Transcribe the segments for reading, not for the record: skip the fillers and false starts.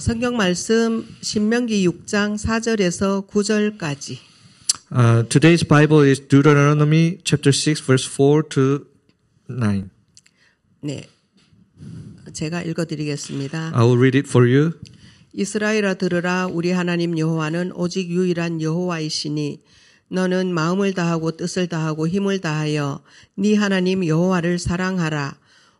성경 말씀 신명기 6장 4절에서 9절까지. Today's Bible is Deuteronomy chapter 6 verse 4 to 9. 네. 제가 읽어 드리겠습니다. I will read it for you. 이스라엘아 들으라 우리 하나님 여호와는 오직 유일한 여호와이시니 너는 마음을 다하고 뜻을 다하고 힘을 다하여 네 하나님 여호와를 사랑하라.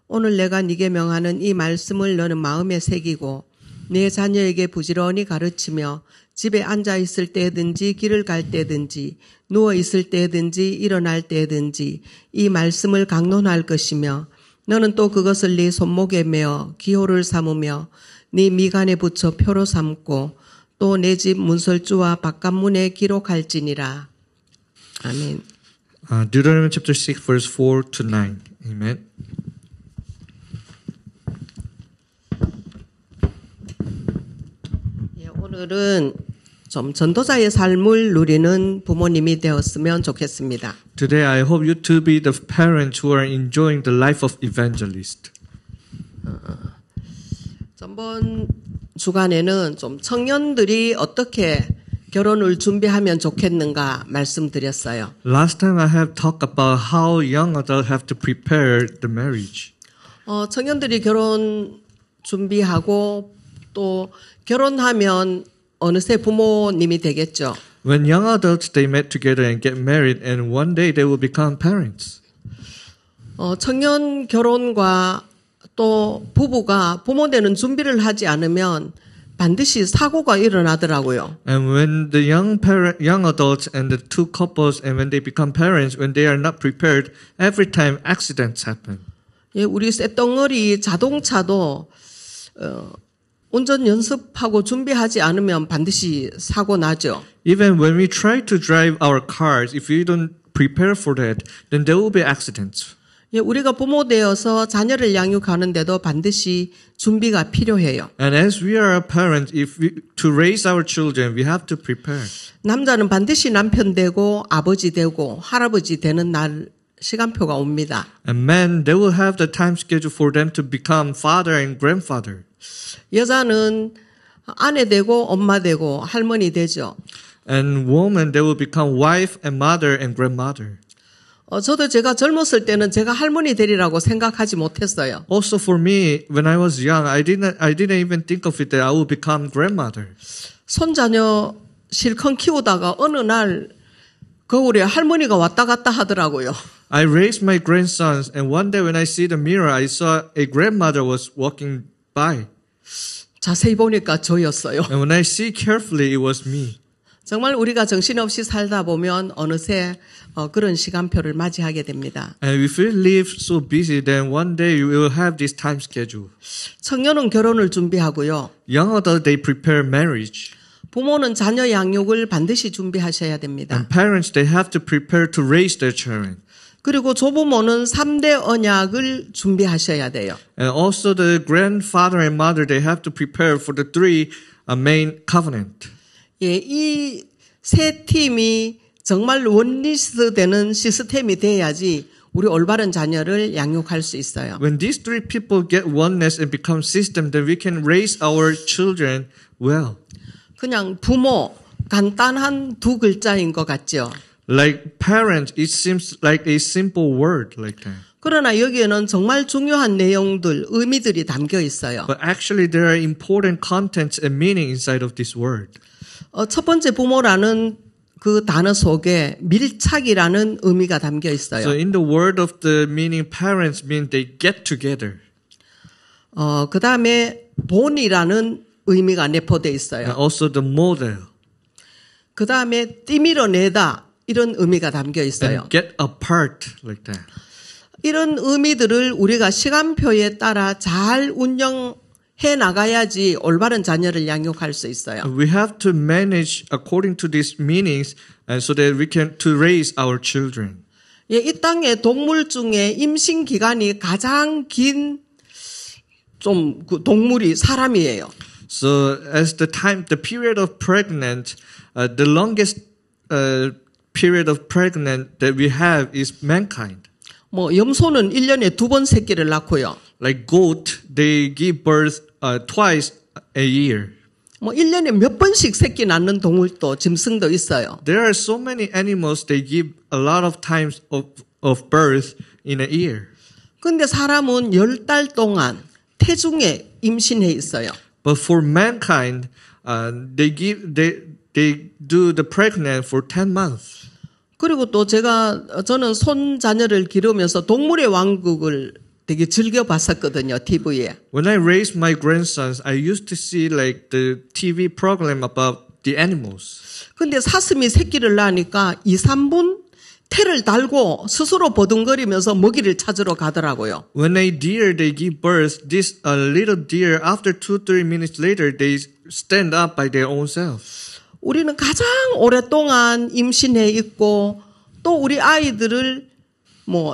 오늘 내가 네게 명하는 이 말씀을 너는 마음에 새기고 내 자녀에게 부지런히 가르치며 집에 앉아 있을 때든지 길을 갈 때든지 누워 있을 때든지 일어날 때든지 이 말씀을 강론할 것이며 너는 또 그것을 네 손목에 메어 기호를 삼으며 네 미간에 붙여 표로 삼고 또 내 집 문설주와 바깥문에 기록할지니라. 아멘. Deuteronomy chapter 6 verse 4 to 9. Amen. 오늘은 좀 전도자의 삶을 누리는 부모님이 되었으면 좋겠습니다. Today I hope you to be the parents who are enjoying the life of evangelist. 전번 주간에는 좀 청년들이 어떻게 결혼을 준비하면 좋겠는가 말씀드렸어요. Last time I have talked about how young adults have to prepare the marriage. 청년들이 결혼 준비하고 또 결혼하면 어느새 부모님이 되겠죠. When young adults they met together and get married and one day they will become parents. 청년 결혼과 또 부부가 부모 되는 준비를 하지 않으면 반드시 사고가 일어나더라고요. And when the young adults and the two couples and when they become parents, when they are not prepared, every time accidents happen. 예, 우리 쇳덩어리 자동차도 운전 연습하고 준비하지 않으면 반드시 사고 나죠. Even when we try to drive our cars, if we don't prepare for that, then there will be accidents. 예, 우리가 부모 되어서 자녀를 양육하는데도 반드시 준비가 필요해요. And as we are a parent, to raise our children, we have to prepare. 남자는 반드시 남편 되고 아버지 되고 할아버지 되는 날 시간표가 옵니다. And men, they will have the time schedule for them to become father and grandfather. 여자는 아내 되고 엄마 되고 할머니 되죠. And women, they will become wife and mother and grandmother. 저도 제가 젊었을 때는 제가 할머니 되리라고 생각하지 못했어요. Also for me, when I was young, I didn't even think of it that I would become grandmother. 손자녀 실컷 키우다가 어느 날 거울에 할머니가 왔다 갔다 하더라고요. I raised my grandsons, and one day when I see the mirror, I saw a grandmother was walking by. 자세히 보니까 저였어요. And when I see carefully, it was me. 정말 우리가 정신없이 살다 보면 어느새 그런 시간표를 맞이하게 됩니다. And if we live so busy, then one day we will have this time schedule. 청년은 결혼을 준비하고요. Young adults, they prepare marriage. 부모는 자녀 양육을 반드시 준비하셔야 됩니다. And parents, they have to prepare to raise their children. 그리고 조부모는 3대 언약을 준비하셔야 돼요. And also the grandfather and mother, they have to prepare for the three main covenant. 예, 이 세 팀이 정말 원리스 되는 시스템이 돼야지 우리 올바른 자녀를 양육할 수 있어요. When these three people get oneness and become system, then we can raise our children well. 그냥 부모, 간단한 두 글자인 것 같죠. Like parents, it seems like a simple word like that. 그러나 여기에는 정말 중요한 내용들, 의미들이 담겨 있어요. But actually there are important contents and meaning inside of this word. 첫 번째 부모라는 그 단어 속에 밀착이라는 의미가 담겨 있어요. So in the word of the meaning parents mean they get together. 그 다음에 본이라는 의미가 내포되어 있어요. And also the model. 그 다음에 띠밀어내다 이런 의미가 담겨 있어요. And get apart like that. 이런 의미들을 우리가 시간표에 따라 잘 운영해 나가야지 올바른 자녀를 양육할 수 있어요. We have to manage according to these meanings and so that we can to raise our children. 예, 이 땅의 동물 중에 임신 기간이 가장 긴 좀 그 동물이 사람이에요. So as the period of pregnant, the longest period of pregnant that we have is mankind. 뭐 염소는 1년에 2번 새끼를 낳고요. Like goat, they give birth twice a year. 뭐 1년에 몇 번씩 새끼 낳는 동물도 짐승도 있어요. There are so many animals they give a lot of times of birth in a year. 근데 사람은 10달 동안 태중에 임신해 있어요. But for mankind, they do the pregnant for 10 months. 그리고 또 저는 손자녀를 기르면서 동물의 왕국을 되게 즐겨 봤었거든요, TV에. When I raised my grandsons, I used to see like the TV program about the animals. 근데 사슴이 새끼를 낳으니까 2, 3분 태를 달고 스스로 버둥거리면서 먹이를 찾으러 가더라고요. When a deer they give birth, this little deer after 2-3 minutes later they stand up by their own self. 우리는 가장 오랫동안 임신해 있고 또 우리 아이들을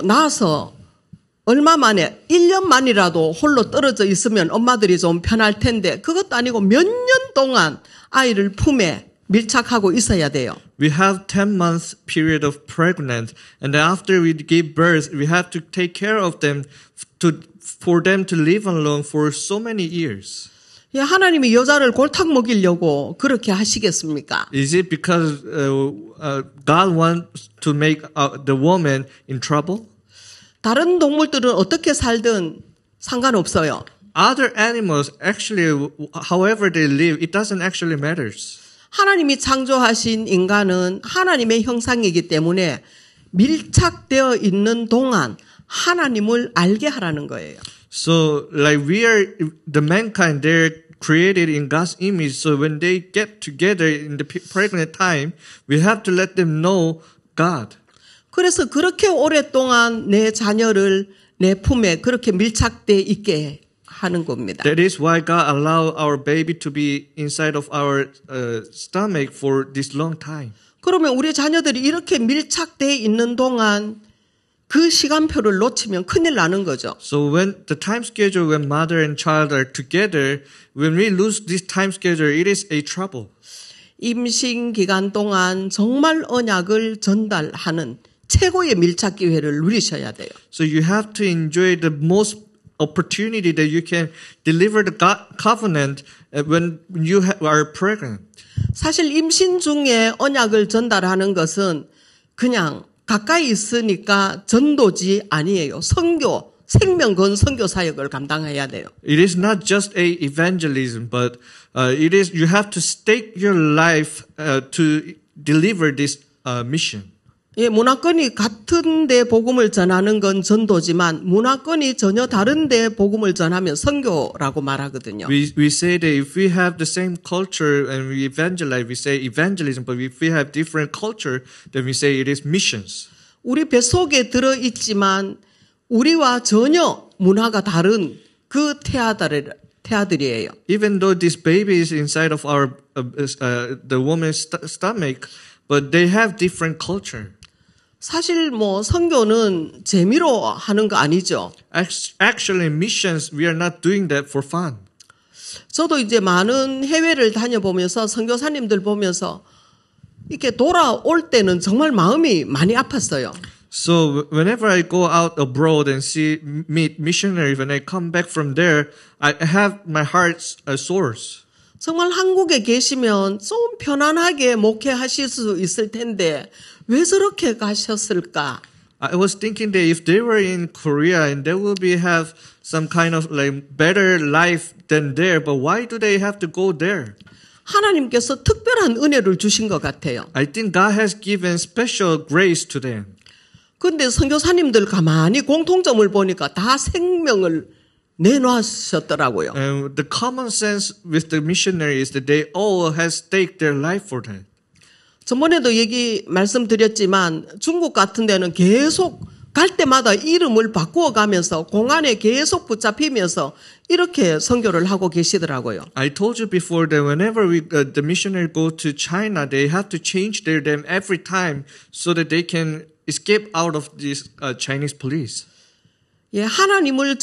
낳아서 얼마 만에 1년 만이라도 홀로 떨어져 있으면 엄마들이 좀 편할 텐데 그것도 아니고 몇 년 동안 아이를 품에 밀착하고 있어야 돼요. We have 10 months period of pregnant, and after we give birth, we have to take care of them for them to live alone for so many years. 하나님이 여자를 골탕 먹이려고 그렇게 하시겠습니까? Is it because God wants to make the woman in trouble? 다른 동물들은 어떻게 살든 상관없어요. Other animals actually, however they live, it doesn't actually matter. 하나님이 창조하신 인간은 하나님의 형상이기 때문에 밀착되어 있는 동안 하나님을 알게 하라는 거예요. So, like the mankind, they're created in God's image. So when they get together in the pregnant time, we have to let them know God. 그래서 그렇게 오랫동안 내 자녀를 내 품에 그렇게 밀착돼 있게 하는 겁니다. That is why God allowed our baby to be inside of our stomach for this long time. 그러면 우리 자녀들이 이렇게 밀착돼 있는 동안 그 시간표를 놓치면 큰일 나는 거죠. So when the time schedule when mother and child are together, when we lose this time schedule, it is a trouble. 임신 기간 동안 정말 언약을 전달하는 최고의 밀착 기회를 누리셔야 돼요. So you have to enjoy the most opportunity that you can deliver the covenant when you are pregnant. 사실 임신 중에 언약을 전달하는 것은 그냥 가까이 있으니까 전도지 아니에요. 선교, 생명 건 선교 사역을 감당해야 돼요. It is not just a evangelism, but it is you have to stake your life to deliver this mission. 예, 문화권이 같은 데 복음을 전하는 건 전도지만 문화권이 전혀 다른 데 복음을 전하면 선교라고 말하거든요. We say that if we have the same culture and we evangelize, we say evangelism, but if we have different culture, then we say it is missions. 우리 뱃속에 들어있지만 우리와 전혀 문화가 다른 그 태아들이에요. Even though this baby is inside of our the woman's stomach, but they have different culture. 사실 선교는 재미로 하는 거 아니죠. Actually, missions, we are not doing that for fun. 저도 이제 많은 해외를 다녀보면서 선교사님들 보면서 이렇게 돌아올 때는 정말 마음이 많이 아팠어요. So whenever I go out abroad and meet missionaries, when I come back from there, I have my heart sores. 정말 한국에 계시면 좀 편안하게 목회하실 수 있을 텐데 왜 저렇게 가셨을까? I was thinking that if they were in Korea and they will have some kind of like better life than there, but why do they have to go there? 하나님께서 특별한 은혜를 주신 것 같아요. I think God has given special grace to them. 근데 선교사님들 가만히 공통점을 보니까 다 생명을 내놓으셨더라고요. And the common sense with the missionary is that they all have staked their life for that. 전번에도 말씀드렸지만 중국 같은 데는 계속 갈 때마다 이름을 바꾸어 가면서 공안에 계속 붙잡히면서 이렇게 선교를 하고 계시더라고요. I told you before that whenever the missionary go to China, they have to change their name every time so that they can escape out of this Chinese police. 예, 하나님을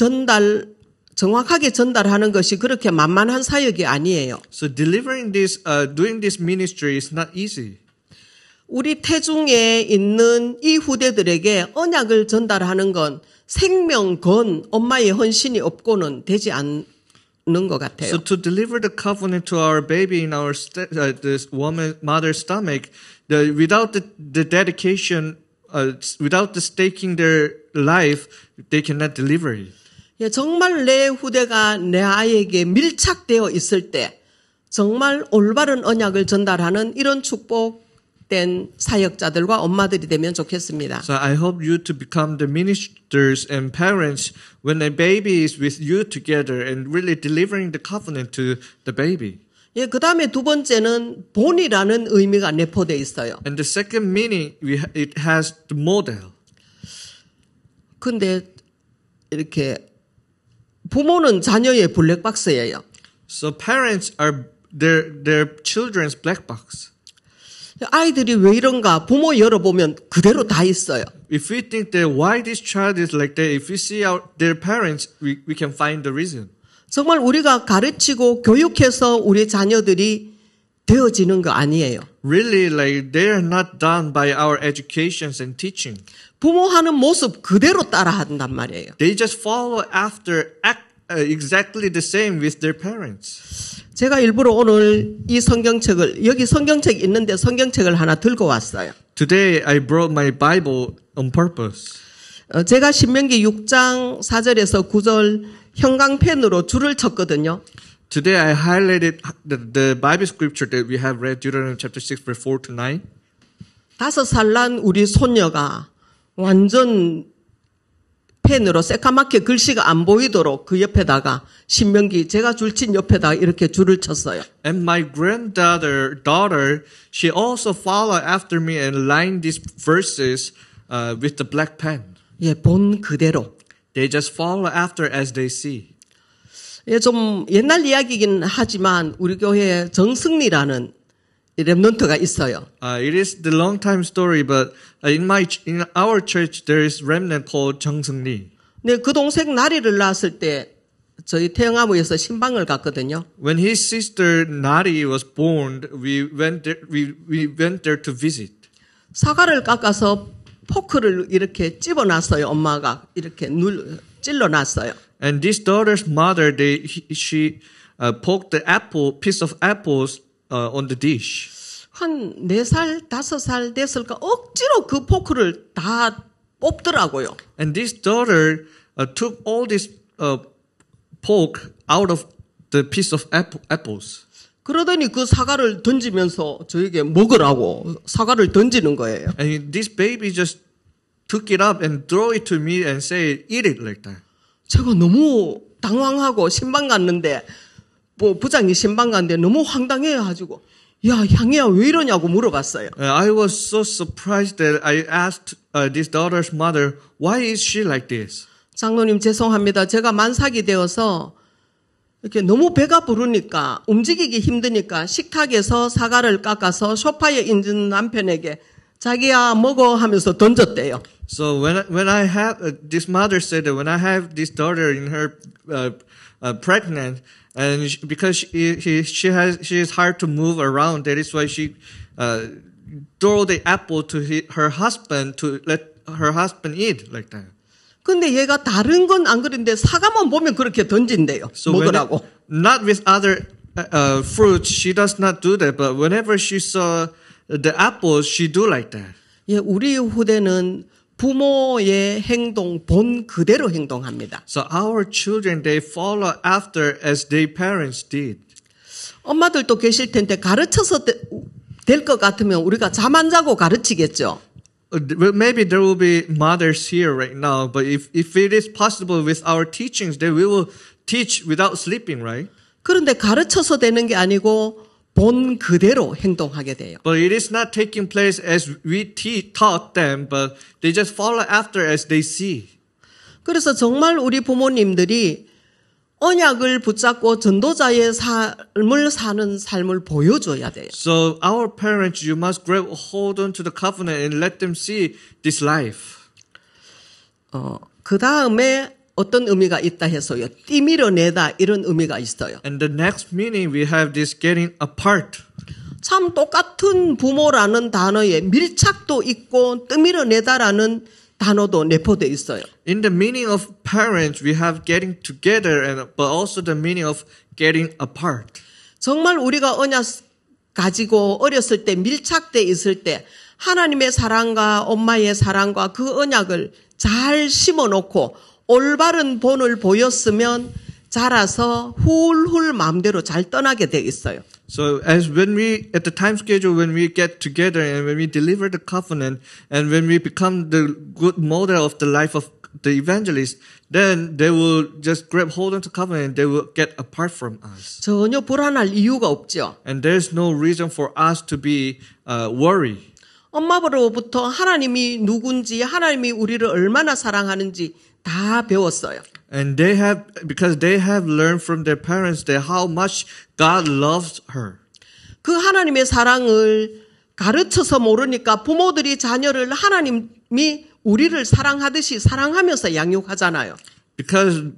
정확하게 전달하는 것이 그렇게 만만한 사역이 아니에요. So doing this ministry is not easy. 우리 태중에 있는 이 후대들에게 언약을 전달하는 건 생명 건 엄마의 헌신이 없고는 되지 것 같아요. So to deliver the covenant to our baby in our this mother's stomach, without the dedication, without the staking their life, they cannot deliver it. 예, 정말 내 후대가 내 아이에게 밀착되어 있을 때 정말 올바른 언약을 전달하는 이런 축복된 사역자들과 엄마들이 되면 좋겠습니다. So I hope you to become the ministers and parents when a baby is with you together and really delivering the covenant to the baby. 예, 그 다음에 두 번째는 본이라는 의미가 내포되어 있어요. And the second meaning, it has the model. 근데 이렇게 부모는 자녀의 블랙박스예요. So parents are their children's black box. 아이들이 왜 이런가 부모 열어보면 그대로 다 있어요. If we think that why this child is like that, if we see their parents, we can find the reason. 정말 우리가 가르치고 교육해서 우리 자녀들이 되어지는 거 아니에요. Really, like they are not done by our educations and teaching. 부모 하는 모습 그대로 따라한단 말이에요. They just follow after, act exactly the same with their parents. 제가 일부러 오늘 이 성경책을 여기 성경책 있는데 성경책을 하나 들고 왔어요. Today I brought my Bible on purpose. 제가 신명기 6장 4절에서 9절 형광펜으로 줄을 쳤거든요. Today I highlighted the Bible scripture that we have read, Deuteronomy chapter 6, verse 4 to 9. 5살 난 우리 손녀가 완전 펜으로 새까맣게 글씨가 안 보이도록 그 옆에다가 신명기 제가 줄친 옆에다가 이렇게 줄을 쳤어요. And my daughter, she also followed after me and lined these verses with the black pen. 예, 본 그대로. They just follow after as they see. 예, 좀 옛날 이야기이긴 하지만 우리 교회에 정승리라는 렘넌트가 있어요. It is the long time story, but in our church there is remnant called 정승리. 네, 그 동생 나리를 낳았을 때 저희 태영아무에서 신방을 갔거든요. When his sister Nari was born, we went there to visit. 사과를 깎아서 포크를 이렇게 집어놨어요. 엄마가 이렇게 찔러놨어요. And this daughter's mother, she poked the piece of apples on the dish. 한 4살, 5살 됐을까 억지로 그 포크를 다 뽑더라고요. And this daughter took all this pork out of the piece of apples. 그러더니 그 사과를 던지면서 저에게 먹으라고 사과를 던지는 거예요. And this baby just took it up and threw it to me and said, "Eat it like that." 제가 너무 당황하고 신방 갔는데 부장이 신방 갔는데 너무 황당해가지고 야 향이야 왜 이러냐고 물어봤어요. I was so surprised that I asked this daughter's mother, "Why is she like this?" 장로님 죄송합니다. 제가 만삭이 되어서 이렇게 너무 배가 부르니까 움직이기 힘드니까 식탁에서 사과를 깎아서 소파에 있는 남편에게 자기야 먹어 하면서 던졌대요. So when I have this mother said that when I have this daughter in her pregnant and because she is hard to move around, that is why she throw the apple to her husband to let her husband eat like that. 근데 얘가 다른 건 안 그런데 사과만 보면 그렇게 던진대요. So 먹으라고. Not with other fruits, she does not do that. But whenever she saw the apples, she do like that. 예, 우리 후대는 부모의 행동 본 그대로 행동합니다. So our children, they follow after as their parents did. 엄마들도 계실 텐데 가르쳐서 될 것 같으면 우리가 잠 안 자고 가르치겠죠. Maybe there will be mothers here right now, but if it is possible with our teachings, then we will teach without sleeping, right? 그런데 가르쳐서 되는 게 아니고 본 그대로 행동하게 돼요. But it is not taking place as we taught them, but they just follow after as they see. 그래서 정말 우리 부모님들이 언약을 붙잡고 전도자의 삶을 사는 삶을 보여줘야 돼요. So our parents, you must grab hold on to the covenant and let them see this life. 그 다음에 어떤 의미가 있다 해서요. 띠밀어내다 이런 의미가 있어요. And the next meaning we have this getting apart. 참 똑같은 부모라는 단어에 밀착도 있고 띠밀어내다라는 단어도 내포되어 있어요. In the meaning of parents, we have getting together, but also the meaning of getting apart. 정말 우리가 언약 가지고 어렸을 때 밀착돼 있을 때 하나님의 사랑과 엄마의 사랑과 그 언약을 잘 심어놓고 올바른 본을 보였으면 자라서 훌훌 마음대로 잘 떠나게 돼 있어요. So as when we, at the time schedule, when we get together and when we deliver the covenant and when we become the good model of the life of the evangelist, then they will just grab hold of the covenant and they will get apart from us. 전혀 불안할 이유가 없죠. And there's no reason for us to be worried. 엄마로부터 하나님이 누군지 하나님이 우리를 얼마나 사랑하는지 다 배웠어요. And they have, because they have learned from their parents that how much God loves her. 그 하나님의 사랑을 가르쳐서 모르니까 부모들이 자녀를 하나님이 우리를 사랑하듯이 사랑하면서 양육하잖아요. Because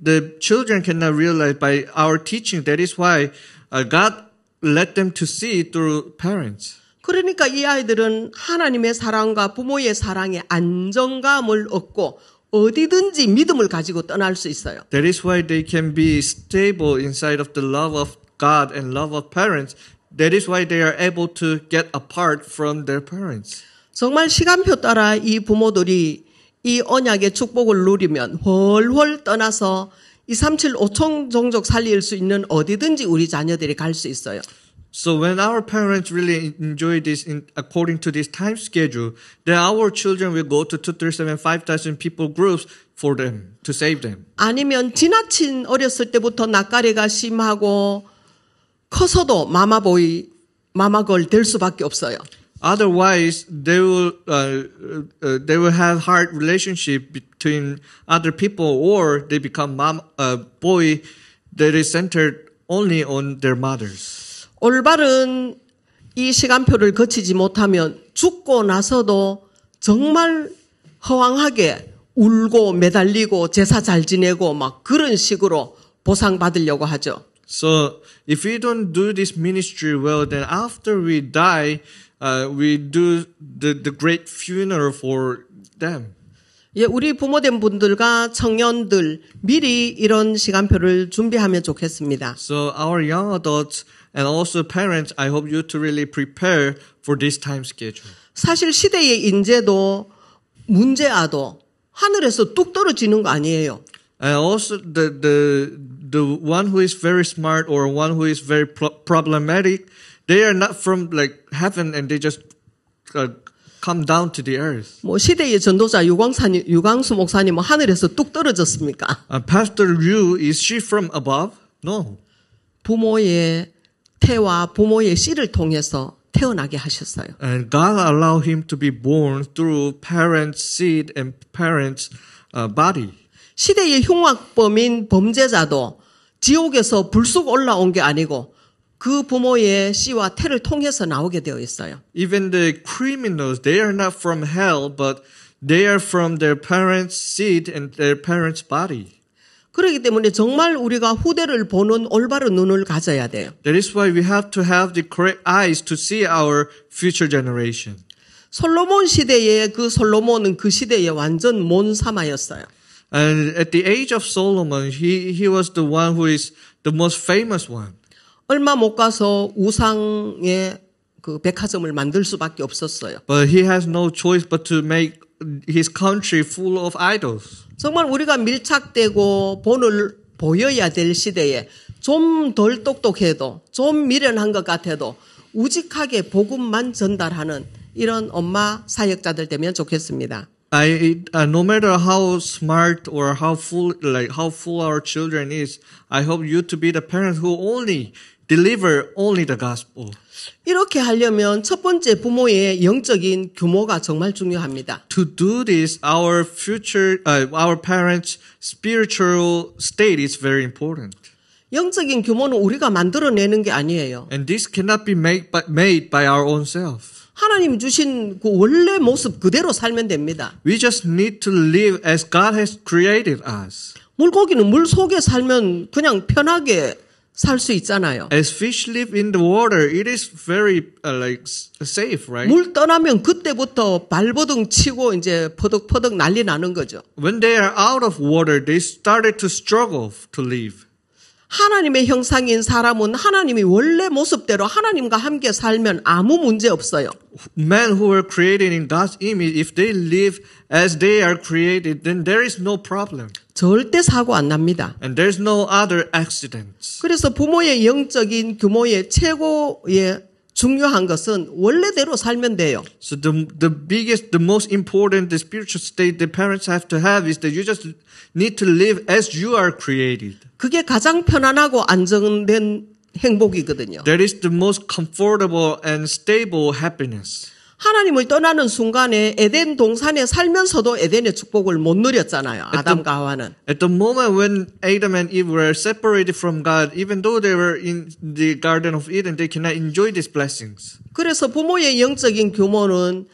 the children cannot realize by our teaching. That is why God let them to see through parents. 그러니까 이 아이들은 하나님의 사랑과 부모의 사랑에 안정감을 얻고 어디든지 믿음을 가지고 떠날 수 있어요. That is why they can be stable inside of the love of God and love of parents. That is why they are able to get apart from their parents. 정말 시간표 따라 이 부모들이 이 언약의 축복을 누리면 훨훨 떠나서 237 5천 종족 살릴 수 있는 어디든지 우리 자녀들이 갈 수 있어요. So when our parents really enjoy this according to this time schedule, then our children will go to 237, 5,000 people groups for them, to save them. 아니면 지나친 어렸을 때부터 낯가리가 심하고 커서도 마마보이, 마마걸 될 수밖에 없어요. Otherwise, they will have hard relationship between other people, or they become boy that is centered only on their mothers. 올바른 이 시간표를 거치지 못하면 죽고 나서도 정말 허황하게 울고 매달리고 제사 잘 지내고 막 그런 식으로 보상받으려고 하죠. So if we don't do this ministry well, then after we die, we do the great funeral for them. 예, 우리 부모된 분들과 청년들 미리 이런 시간표를 준비하면 좋겠습니다. So our young adults and also parents, I hope you to really prepare for this time schedule. 사실 시대의 인재도 문제아도 하늘에서 뚝 떨어지는 거 아니에요. And also the one who is very smart or one who is very problematic, they are not from like heaven and they just come down to the earth. 뭐 시대의 전도자 유광수 목사님은 하늘에서 뚝 떨어졌습니까? Pastor Liu, is she from above? No. 부모의 태와 부모의 씨를 통해서 태어나게 하셨어요. And God allowed him to be born through parents' seed and parents' body. 시대의 흉악범인 범죄자도 지옥에서 불쑥 올라온 게 아니고 그 부모의 씨와 태를 통해서 나오게 되어 있어요. Even the criminals, they are not from hell, but they are from their parents' seed and their parents' body. 그렇기 때문에 정말 우리가 후대를 보는 올바른 눈을 가져야 돼요. That is why we have to have the correct eyes to see our future generation. 솔로몬 시대에 그 솔로몬은 그 시대에 완전 몬사마였어요. And at the age of Solomon, he was the one who is the most famous one. 얼마 못 가서 우상의 그 백화점을 만들 수밖에 없었어요. But he has no choice but to make his country full of idols. 정말 우리가 밀착되고 본을 보여야 될 시대에 좀 덜 똑똑해도 좀 미련한 것 같아도 우직하게 복음만 전달하는 이런 엄마 사역자들 되면 좋겠습니다. No matter how smart or how full our children is, I hope you to be the parents who only deliver only the gospel. 이렇게 하려면 첫 번째 부모의 영적인 규모가 정말 중요합니다. To do this, our parents' spiritual state is very important. 영적인 규모는 우리가 만들어내는 게 아니에요. And this cannot be made by our own self. 하나님 주신 그 원래 모습 그대로 살면 됩니다. We just need to live as God has created us. 물고기는 물 속에 살면 그냥 편하게 살 수 있잖아요. As fish live in the water, it is very safe, right? 물 떠나면 그때부터 발버둥 치고 이제 퍼덕퍼덕 난리 나는 거죠. When they are out of water, they started to struggle to live. 하나님의 형상인 사람은 하나님이 원래 모습대로 하나님과 함께 살면 아무 문제 없어요. Men who were created in God's image, if they live as they are created, then there is no problem. 절대 사고 안 납니다. And there's no other accidents. 그래서 부모의 영적인 규모의 최고의 중요한 것은 원래대로 살면 돼요. So the biggest, the most important, the spiritual state the parents have to have is that you just need to live as you are created. 그게 가장 편안하고 안정된 행복이거든요. That is the most comfortable and stable happiness. 하나님을 떠나는 순간에 에덴 동산에 살면서도 에덴의 축복을 못 누렸잖아요. 아담과 하와는. At the moment when Adam and Eve were separated from God, even though they were in the Garden of Eden, they cannot enjoy these blessings. 그래서 부모의 영적인 규모는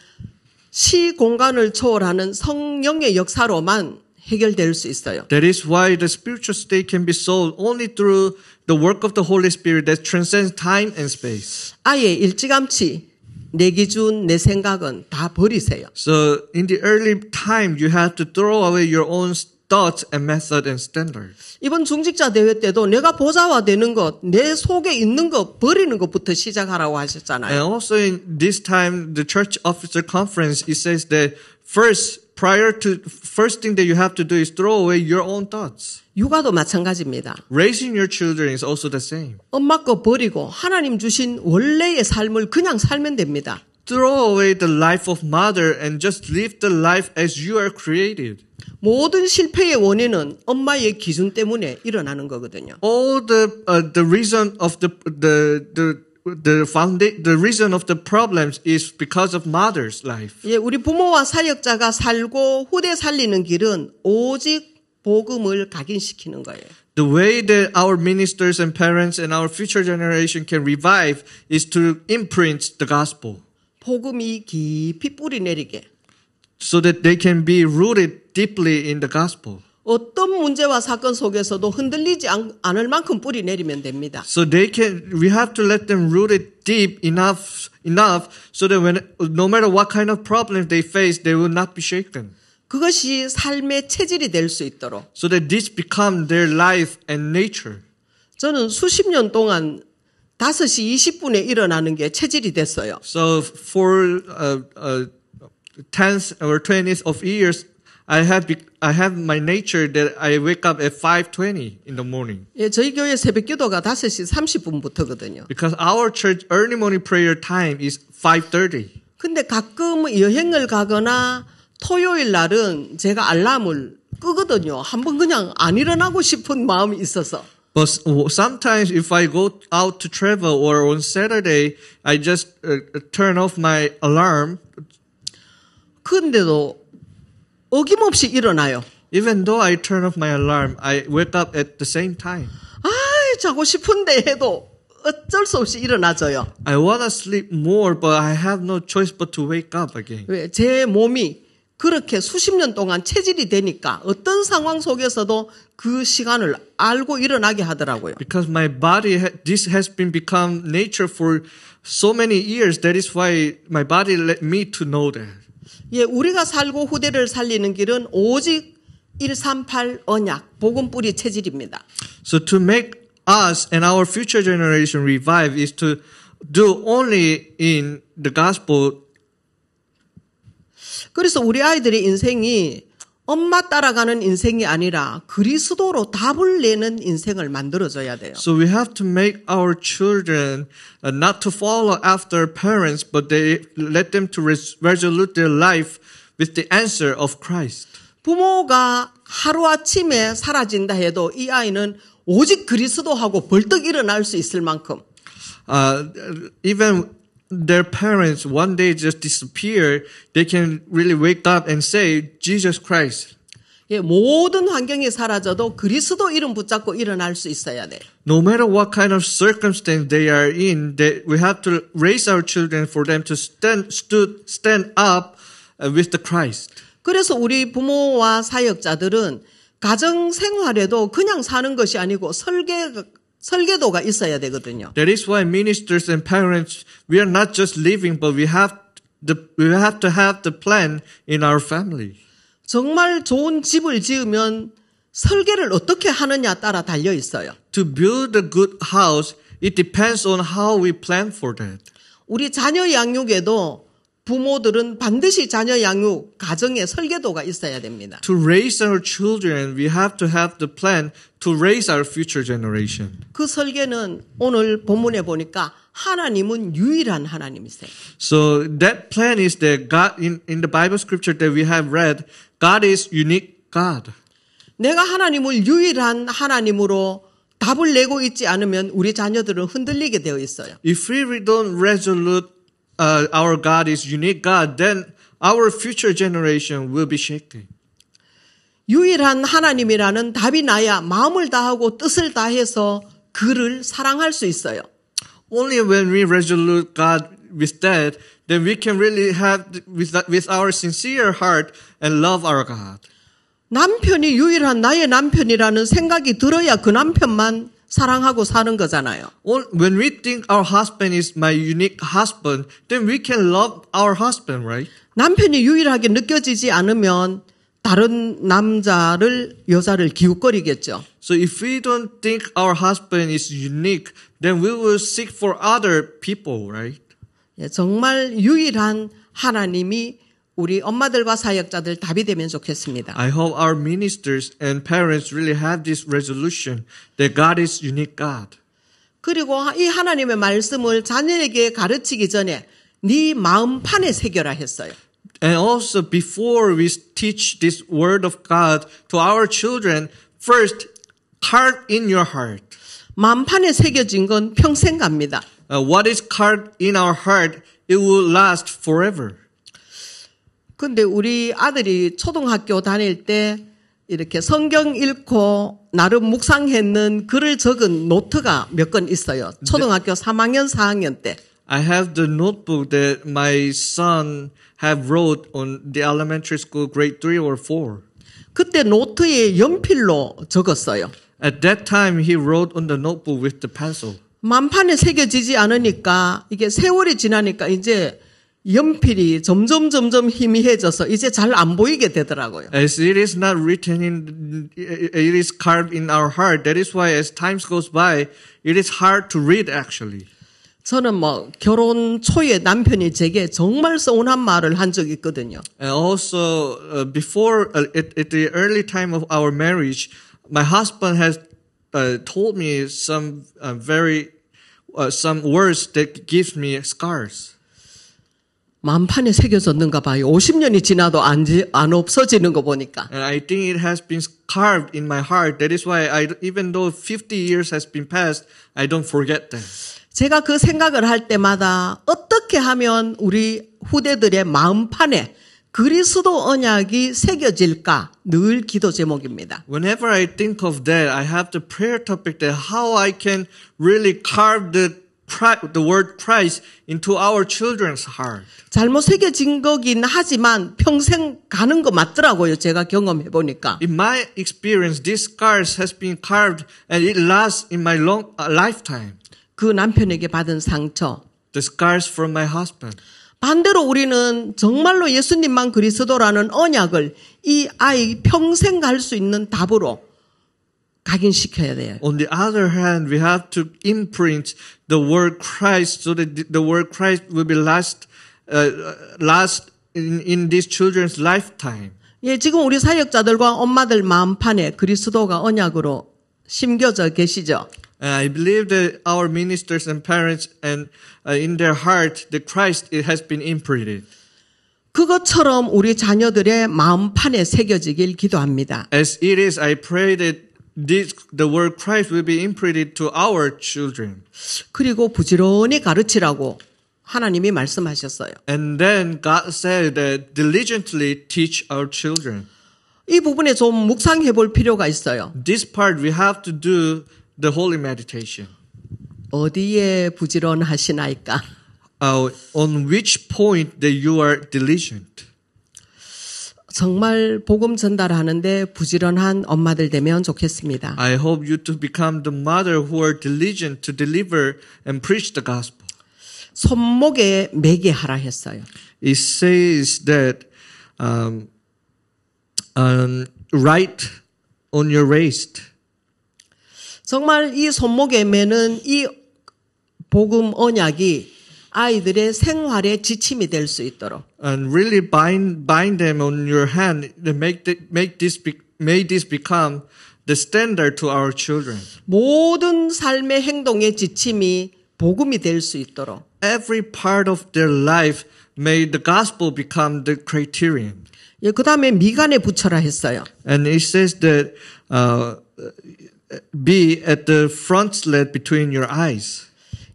시 공간을 초월하는 성령의 역사로만 해결될 수 있어요. That is why the spiritual state can be solved only through the work of the Holy Spirit that transcends time and space. 아예 일찌감치 내 기준, 내 생각은 다 버리세요. So in the early time, you have to throw away your own thoughts and method and standards. 이번 중직자 대회 때도 내가 보좌와 되는 것, 내 속에 있는 것 버리는 것부터 시작하라고 하셨잖아요. And also in this time, the church officer conference, it says that first thing that you have to do is throw away your own thoughts. 육아도 마찬가지입니다. Raising your children is also the same. 엄마 거 버리고 하나님 주신 원래의 삶을 그냥 살면 됩니다. Throw away the life of mother and just live the life as you are created. 모든 실패의 원인은 엄마의 기준 때문에 일어나는 거거든요. All the reason of the reason of the problems is because of mother's life. 예, 우리 부모와 사역자가 살고 후대 살리는 길은 오직 복음을 각인시키는 거예요. The way that our ministers and parents and our future generation can revive is to imprint the gospel. 복음이 깊이 뿌리 내리게. So that they can be rooted deeply in the gospel. 어떤 문제와 사건 속에서도 흔들리지 않을 만큼 뿌리 내리면 됩니다. So we have to let them rooted deep enough so that no matter what kind of problems they face, they will not be shaken. 그것이 삶의 체질이 될 수 있도록. So that this become their life and nature. 저는 수십 년 동안 5시 20분에 일어나는 게 체질이 됐어요. So for 10th or 20th of years, I have my nature that I wake up at 5:20 in the morning. 예, 저희 교회 새벽기도가 5시 30분부터거든요. Because our church early morning prayer time is 5:30. 근데 가끔 여행을 가거나 토요일 날은 제가 알람을 끄거든요. 한번 그냥 안 일어나고 싶은 마음이 있어서. But sometimes if I go out to travel or on Saturday, I just turn off my alarm. 근데도 어김없이 일어나요. Even though I turn off my alarm, I wake up at the same time. 자고 싶은데 해도 어쩔 수 없이 일어나져요. I want to sleep more, but I have no choice but to wake up again. 왜? 제 몸이 그렇게 수십 년 동안 체질이 되니까 어떤 상황 속에서도 그 시간을 알고 일어나게 하더라고요. Because my body, this has been become nature for so many years. That is why my body let me to know that. 예, 우리가 살고 후대를 살리는 길은 오직 138 언약, 복음 뿌리 체질입니다. So to make us and our future generation revive is to do only in the gospel. 그래서 우리 아이들의 인생이 엄마 따라가는 인생이 아니라 그리스도로 답을 내는 인생을 만들어줘야 돼요. So we have to make our children not to follow after parents, but they let them to resolute their life with the answer of Christ. 부모가 하루아침에 사라진다 해도 이 아이는 오직 그리스도하고 벌떡 일어날 수 있을 만큼 even their parents one day just disappear, they can really wake up and say, Jesus Christ. 예, 모든 환경이 사라져도 그리스도 이름 붙잡고 일어날 수 있어야 돼. No matter what kind of circumstance they are in, we have to raise our children for them to stand up with the Christ. 그래서 우리 부모와 사역자들은 가정 생활에도 그냥 사는 것이 아니고 설계도가 있어야 되거든요. That is why ministers and parents, we are not just living, but we have to have the plan in our family. 정말 좋은 집을 지으면 설계를 어떻게 하느냐 따라 달려 있어요. To build a good house, it depends on how we plan for that. 우리 자녀 양육에도 부모들은 반드시 자녀 양육 가정에 설계도가 있어야 됩니다. To raise our children, we have to have the plan to raise our future generation. 그 설계는 오늘 본문에 보니까 하나님은 유일한 하나님이세요. So that plan is that God, in the Bible scripture that we have read, God is unique God. 내가 하나님을 유일한 하나님으로 답을 내고 있지 않으면 우리 자녀들은 흔들리게 되어 있어요. If we don't resolute our God is unique God, then our future generation will be shaken. 유일한 하나님이라는 답이 나야 마음을 다하고 뜻을 다해서 그를 사랑할 수 있어요. Only when we resolute God with that, then we can really have with our sincere heart and love our God. 남편이 유일한 나의 남편이라는 생각이 들어야 그 남편만 사랑하고 사는 거잖아요. When we think our husband is my unique husband, then we can love our husband, right? 남편이 유일하게 느껴지지 않으면 다른 남자를 여자를 기웃거리겠죠. So if we don't think our husband is unique, then we will seek for other people, right? 정말 유일한 하나님이 우리 엄마들과 사역자들 답이 되면 좋겠습니다. I hope our ministers and parents really have this resolution that God is unique God. 그리고 이 하나님의 말씀을 자녀에게 가르치기 전에 네 마음판에 새겨라 했어요. And also before we teach this word of God to our children, first carve in your heart. 마음판에 새겨진 건 평생 갑니다. What is carved in our heart, it will last forever. 근데 우리 아들이 초등학교 다닐 때 이렇게 성경 읽고 나름 묵상했는 글을 적은 노트가 몇 건 있어요. 초등학교 3학년, 4학년 때. I have the notebook that my son have wrote on the elementary school grade 3 or 4. 그때 노트에 연필로 적었어요. At that time, he wrote on the notebook with the pencil. 만판에 새겨지지 않으니까 이게 세월이 지나니까 이제 연필이 점점 희미해져서 이제 잘 안 보이게 되더라고요. As it is not written in, it is carved in our heart. That is why as time goes by, it is hard to read actually. 저는 결혼 초에 남편이 제게 정말 서운한 말을 한 적이 있거든요. And also before at the early time of our marriage, my husband has told me some some words that gives me scars. 만판에 새겨졌는가 봐요. 50년이 지나도 안 없어지는 거 보니까. And I think it has been carved in my heart. That is why even though 50 years has been passed, I don't forget that. 제가 그 생각을 할 때마다 어떻게 하면 우리 후대들의 마음판에 그리스도 언약이 새겨질까 늘 기도 제목입니다. Whenever I think of that, I have the prayer topic that how I can really carve the word Christ into our children's heart. 잘못 새겨진 거긴 하지만 평생 가는 거 맞더라고요. 제가 경험해 보니까. In my experience, these scars has been carved and it lasts in my long lifetime. 그 남편에게 받은 상처. The scars from my husband. 반대로 우리는 정말로 예수님만 그리스도라는 언약을 이 아이 평생 갈 수 있는 답으로 각인시켜야 돼요. On the other hand, we have to imprint the word Christ so that the word Christ will be last in these children's lifetime. 예, 지금 우리 사역자들과 엄마들 마음판에 그리스도가 언약으로 심겨져 계시죠. And I believe that our ministers and parents and in their heart, the Christ it has been imprinted. 그것처럼 우리 자녀들의 마음판에 새겨지길 기도합니다. As it is, I pray that the word Christ will be imprinted to our children. 그리고 부지런히 가르치라고 하나님이 말씀하셨어요. And then God said that diligently teach our children. 이 부분에 좀 묵상해 볼 필요가 있어요. This part we have to do the holy meditation. 어디에 부지런하시나이까? On which point that you are diligent. 정말 복음 전달하는데 부지런한 엄마들 되면 좋겠습니다. I hope you to become the mother who are diligent to deliver and preach the gospel. 손목에 매게 하라 했어요. It says that write on your waist. 정말 이 손목에 매는 이 복음 언약이 아이들의 생활의 지침이 될 수 있도록 And really bind them on your hand and make this become the standard to our children. 모든 삶의 행동의 지침이 복음이 될 수 있도록 Every part of their life may the gospel become the criterion. 예, 그다음에 미간에 붙여라 했어요. And it says that be at the front slit between your eyes.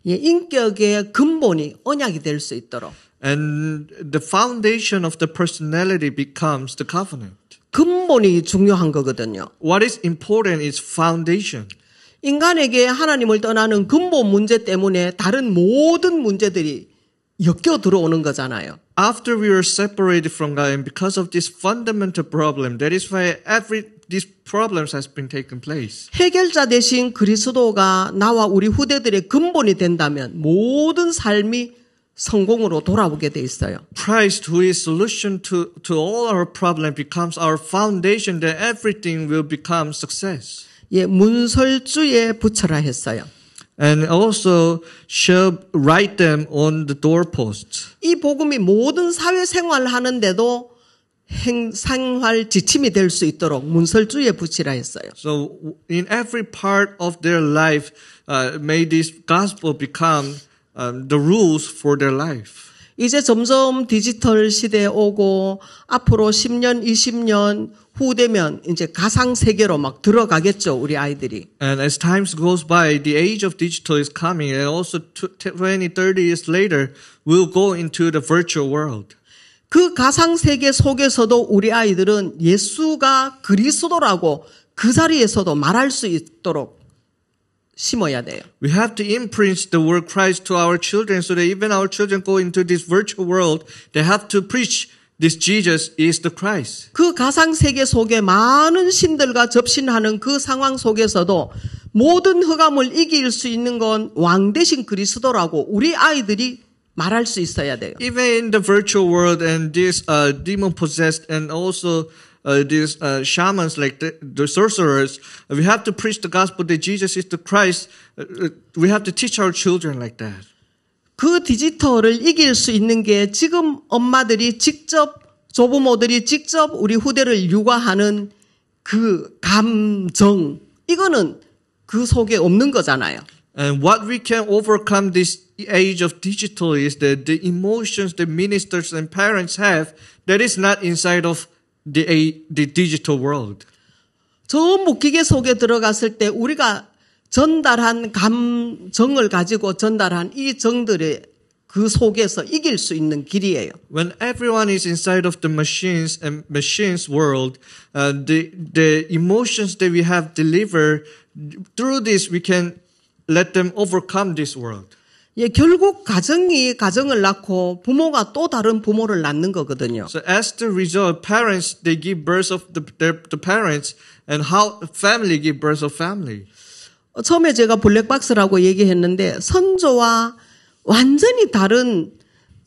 예, 인격의 근본이 언약이 될 수 있도록 And the foundation of the personality becomes the covenant. 근본이 중요한 거거든요. What is important is foundation. 인간에게 하나님을 떠나는 근본 문제 때문에 다른 모든 문제들이 엮여 들어오는 거잖아요. After we are separated from God and because of this fundamental problem, that is why these problems has been taken place. 해결자 대신 그리스도가 나와 우리 후대들의 근본이 된다면 모든 삶이 성공으로 돌아오게 돼 있어요. Christ, who is solution to all our problem, becomes our foundation, that everything will become success. 예, 문설주에 붙여라 했어요. And also shall write them on the doorposts. 이 복음이 모든 사회생활을 하는데도 생활 지침이 될 수 있도록 문설주에 붙이라 했어요. So in every part of their life, may this gospel become the rules for their life. 이제 점점 디지털 시대에 오고 앞으로 10년, 20년 후 되면 이제 가상 세계로 막 들어가겠죠, 우리 아이들이. And as time goes by, the age of digital is coming, and also 20, 30 years later, we'll go into the virtual world. 그 가상 세계 속에서도 우리 아이들은 예수가 그리스도라고 그 자리에서도 말할 수 있도록 심어야 돼요. We have to imprint the word Christ to our children so that even our children go into this virtual world, they have to preach this Jesus is the Christ. 그 가상 세계 속에 많은 신들과 접신하는 그 상황 속에서도 모든 흑암을 이길 수 있는 건 왕 대신 그리스도라고 우리 아이들이 말할 수 있어야 돼요. Even in the virtual world and this demon possessed and also these shamans like the sorcerers, we have to preach the gospel that Jesus is the Christ. We have to teach our children like that. 그 디지털을 이길 수 있는 게 지금 엄마들이 직접 조부모들이 직접 우리 후대를 육아하는 그 감정 이거는 그 속에 없는 거잖아요. And what we can overcome this age of digital is that the emotions that ministers and parents have that is not inside of the digital world. 저 묶이게 속에 들어갔을 때 우리가 전달한 감정을 가지고 전달한 이 정들의 그 속에서 이길 수 있는 길이에요. When everyone is inside of the machines and machines world, the emotions that we have delivered through this, we can let them overcome this world. 예, 결국 가정이 가정을 낳고 부모가 또 다른 부모를 낳는 거거든요. So as the result, parents they give birth of the parents, and how family give birth of family. 처음에 제가 블랙박스라고 얘기했는데 선조와 완전히 다른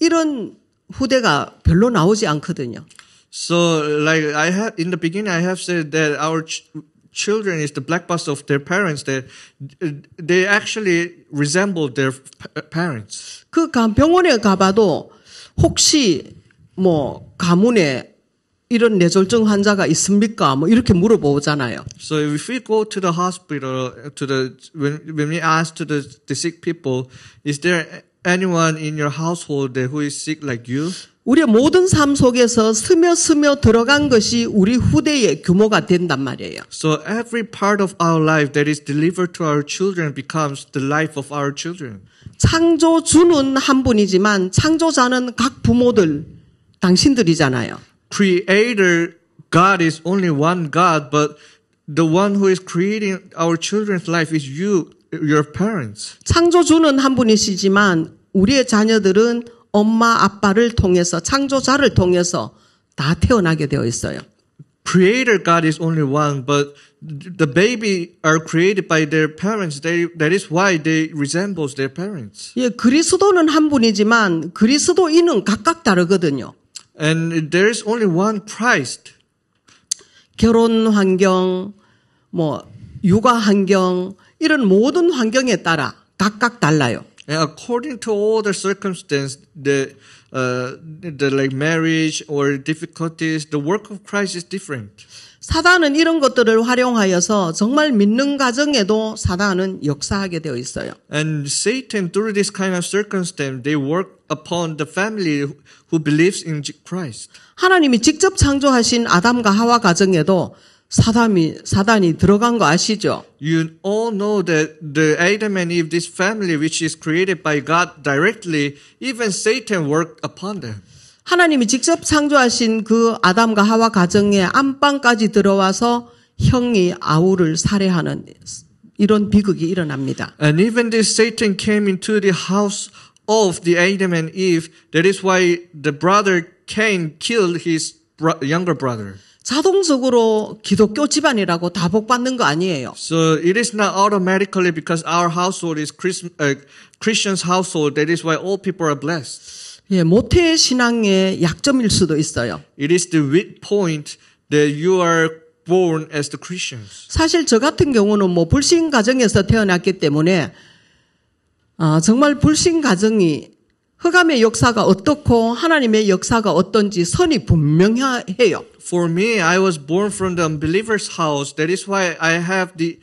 이런 후대가 별로 나오지 않거든요. So like I have in the beginning, I have said that our children is the black box of their parents, that they actually resemble their parents. 그 병원에 가봐도 혹시 뭐 가문에 이런 뇌졸중 환자가 있습니까? 뭐 이렇게 물어보잖아요. So if we go to the hospital, when we ask to the sick people, is there anyone in your household who is sick like you? 우리의 모든 삶 속에서 스며 들어간 것이 우리 후대의 규모가 된단 말이에요. So every part of our life that is delivered to our children becomes the life of our children. 창조주는 한 분이지만 창조자는 각 부모들, 당신들이잖아요. Creator God is only one God, but the one who is creating our children's life is you, your parents. 창조주는 한 분이시지만 우리의 자녀들은 엄마 아빠를 통해서 창조자를 통해서 다 태어나게 되어 있어요. Creator God is only one, but the baby are created by their parents. That is why they resembles their parents. 예, 그리스도는 한 분이지만 그리스도인은 각각 다르거든요. And there is only one Christ. 결혼 환경, 육아 환경, 이런 모든 환경에 따라 각각 달라요. And according to all the circumstance, the like marriage or difficulties, the work of Christ is different. 사단은 이런 것들을 활용하여서 정말 믿는 가정에도 사단은 역사하게 되어 있어요. And Satan, through this kind of circumstance, they work upon the family who believes in Christ. 하나님이 직접 창조하신 아담과 하와 가정에도 사단이 들어간 거 아시죠? You all know that the Adam and Eve, this family which is created by God directly, even Satan worked upon them. 하나님이 직접 창조하신 그 아담과 하와 가정의 안방까지 들어와서 형이 아우를 살해하는 이런 비극이 일어납니다. And even this Satan came into the house of the Adam and Eve. That is why the brother Cain killed his younger brother. 자동적으로 기독교 집안이라고 다 복받는 거 아니에요. So it is not automatically because our household is Christian's household. That is why all people are blessed. 예, 모태 신앙의 약점일 수도 있어요. It is the weak point that you are born as the Christians. 사실 저 같은 경우는 불신 가정에서 태어났기 때문에 정말 불신 가정이 흑암의 역사가 어떻고 하나님의 역사가 어떤지 선이 분명해요. For me, I was born from the unbeliever's house. That is why I have the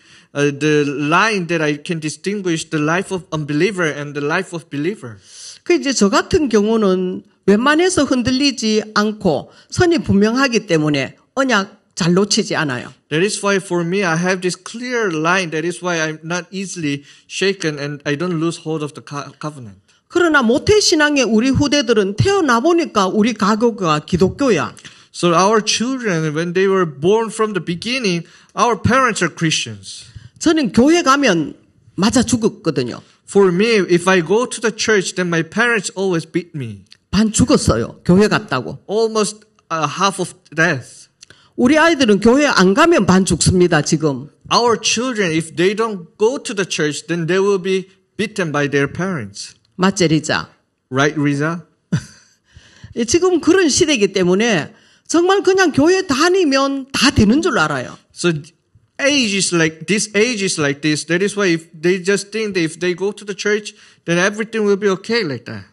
line that I can distinguish the life of unbeliever and the life of believer. 그 이제 저 같은 경우는 웬만해서 흔들리지 않고 선이 분명하기 때문에 언약 잘 놓치지 않아요. That is why for me I have this clear line. That is why I'm not easily shaken and I don't lose hold of the covenant. 그러나 모태 신앙의 우리 후대들은 태어나 보니까 우리 가교가 기독교야. So our children, when they were born from the beginning, our parents are Christians. 저는 교회 가면 맞아 죽었거든요. For me, if I go to the church, then my parents always beat me. 반 죽었어요. 교회 갔다고. Almost half of death. 우리 아이들은 교회 안 가면 반 죽습니다, 지금. Our children, if they don't go to the church, then they will be beaten by their parents. 맞지, 리자? Right, Riza? 지금 그런 시대이기 때문에 정말 그냥 교회 다니면 다 되는 줄 알아요. So age is like this. That is why if they just think that if they go to the church, then everything will be okay like that.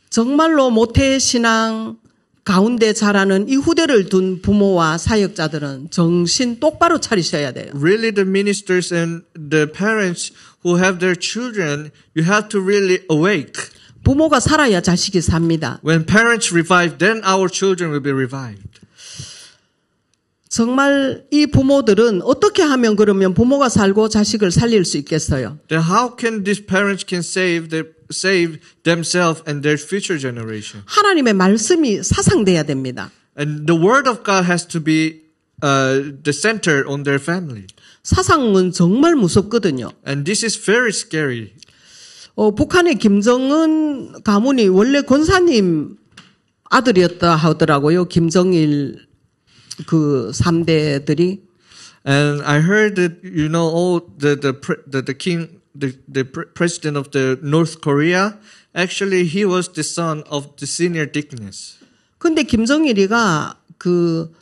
정말로 모태 신앙 가운데 자라는 이 후대를 둔 부모와 사역자들은 정신 똑바로 차리셔야 돼요. Really, the ministers and the parents who have their children, you have to really awake. 부모가 살아야 자식이 삽니다. When parents revive, then our children will be revived. 정말 이 부모들은 어떻게 하면 그러면 부모가 살고 자식을 살릴 수 있겠어요? Then how can these parents can save themselves and their future generation? 하나님의 말씀이 사상돼야 됩니다. And the word of God has to be the center on their family. 사상은 정말 무섭거든요. And this is very scary. 북한의 김정은 가문이 원래 권사님 아들이었다 하더라고요. 김정일 그 3대들이. And I heard that all the king, the president of the North Korea, actually he was the son of the senior deaconess. 근데 김정일이가 그